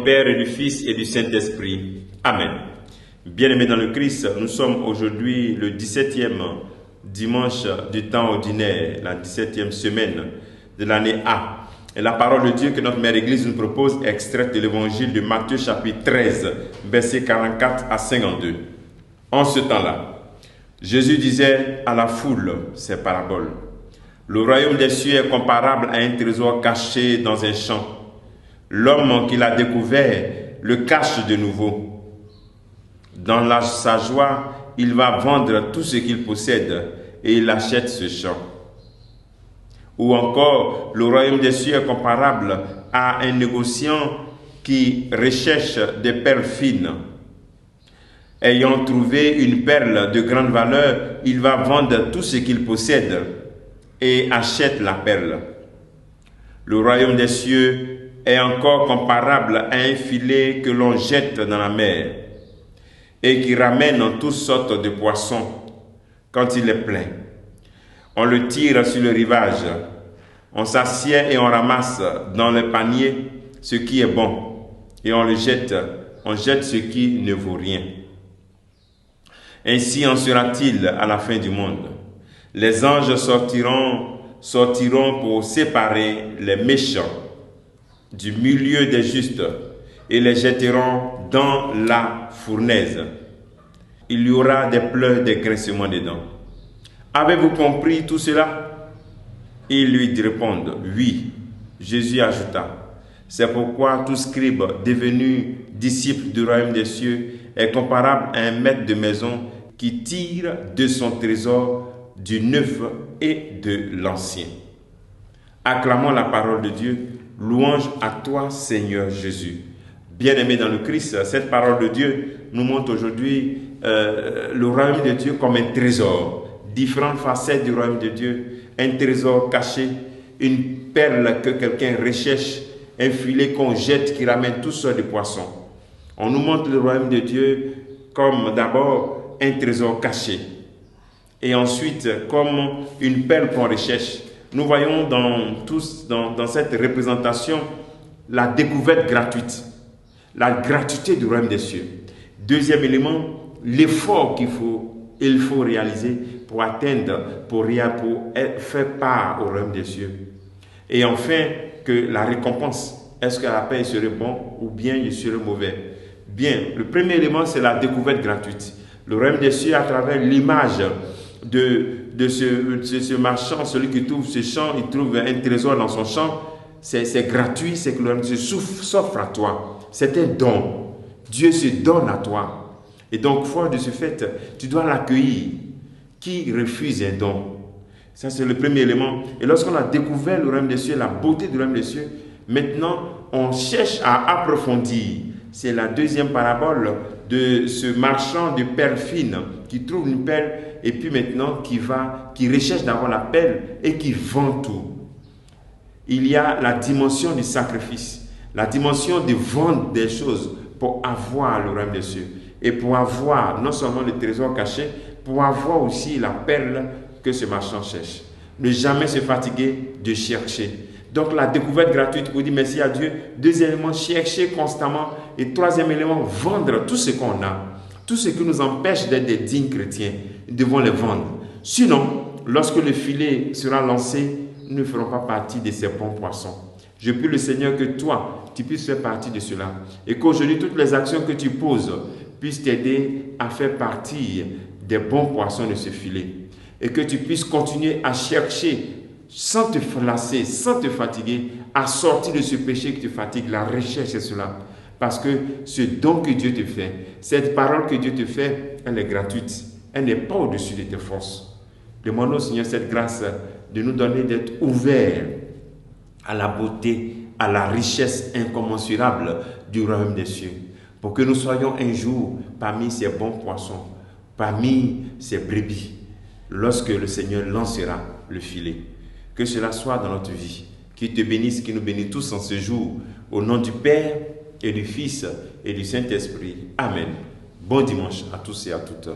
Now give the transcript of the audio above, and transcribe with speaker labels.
Speaker 1: Père et du Fils et du Saint-Esprit. Amen. Bien-aimés dans le Christ, nous sommes aujourd'hui le 17e dimanche du temps ordinaire, la 17e semaine de l'année A. Et la parole de Dieu que notre Mère Église nous propose est extraite de l'évangile de Matthieu chapitre 13, versets 44 à 52. En ce temps-là, Jésus disait à la foule ces paraboles. Le royaume des cieux est comparable à un trésor caché dans un champ. L'homme qui l'a découvert le cache de nouveau. Dans sa joie, il va vendre tout ce qu'il possède et il achète ce champ. Ou encore, le royaume des cieux est comparable à un négociant qui recherche des perles fines. Ayant trouvé une perle de grande valeur, il va vendre tout ce qu'il possède et achète la perle. Le royaume des cieux est encore comparable à un filet que l'on jette dans la mer et qui ramène toutes sortes de poissons quand il est plein. On le tire sur le rivage, on s'assied et on ramasse dans le panier ce qui est bon et on jette ce qui ne vaut rien. Ainsi en sera-t-il à la fin du monde. Les anges sortiront pour séparer les méchants du milieu des justes et les jetteront dans la fournaise. Il y aura des pleurs, des grincements des dents. Avez-vous compris tout cela? Ils lui répondent, oui. Jésus ajouta, c'est pourquoi tout scribe devenu disciple du royaume des cieux est comparable à un maître de maison qui tire de son trésor du neuf et de l'ancien. Acclamons la parole de Dieu. Louange à toi, Seigneur Jésus. Bien-aimés dans le Christ, cette parole de Dieu nous montre aujourd'hui le royaume de Dieu comme un trésor. Différentes facettes du royaume de Dieu. Un trésor caché, une perle que quelqu'un recherche, un filet qu'on jette qui ramène toutes sortes de poissons. On nous montre le royaume de Dieu comme d'abord un trésor caché. Et ensuite comme une perle qu'on recherche. Nous voyons dans cette représentation la découverte gratuite, la gratuité du royaume des cieux. Deuxième élément, l'effort qu'il faut réaliser pour atteindre, pour faire part au royaume des cieux. Et enfin, que la récompense, est-ce que la paix serait bon ou bien il serait mauvais? Bien, le premier élément, c'est la découverte gratuite. Le royaume des cieux à travers l'image de ce marchand, celui qui trouve ce champ, il trouve un trésor dans son champ, c'est gratuit, c'est que le royaume de Dieu s'offre à toi. C'est un don. Dieu se donne à toi. Et donc, fort de ce fait, tu dois l'accueillir. Qui refuse un don? Ça, c'est le premier élément. Et lorsqu'on a découvert le royaume des cieux, la beauté du royaume des cieux, maintenant, on cherche à approfondir. C'est la deuxième parabole de ce marchand de perles fines qui trouve une perle et puis maintenant qui recherche d'avoir la perle et qui vend tout. Il y a la dimension du sacrifice, la dimension de vendre des choses pour avoir le royaume des cieux et pour avoir non seulement le trésor caché, pour avoir aussi la perle que ce marchand cherche. Ne jamais se fatiguer de chercher. Donc la découverte gratuite pour dire merci à Dieu. Deuxième élément, chercher constamment. Et troisième élément, vendre tout ce qu'on a. Tout ce qui nous empêche d'être des dignes chrétiens. Nous devons les vendre. Sinon, lorsque le filet sera lancé, nous ne ferons pas partie de ces bons poissons. Je prie le Seigneur que toi, tu puisses faire partie de cela. Et qu'aujourd'hui, toutes les actions que tu poses puissent t'aider à faire partie des bons poissons de ce filet. Et que tu puisses continuer à chercher sans te lasser, sans te fatiguer, à sortir de ce péché qui te fatigue. La recherche, c'est cela. Parce que ce don que Dieu te fait, cette parole que Dieu te fait, elle est gratuite. Elle n'est pas au-dessus de tes forces. Demandons au Seigneur cette grâce de nous donner d'être ouverts à la beauté, à la richesse incommensurable du royaume des cieux. Pour que nous soyons un jour parmi ces bons poissons, parmi ces brebis, lorsque le Seigneur lancera le filet. Que cela soit dans notre vie. Qu'il te bénisse, qu'il nous bénisse tous en ce jour. Au nom du Père et du Fils et du Saint-Esprit. Amen. Bon dimanche à tous et à toutes.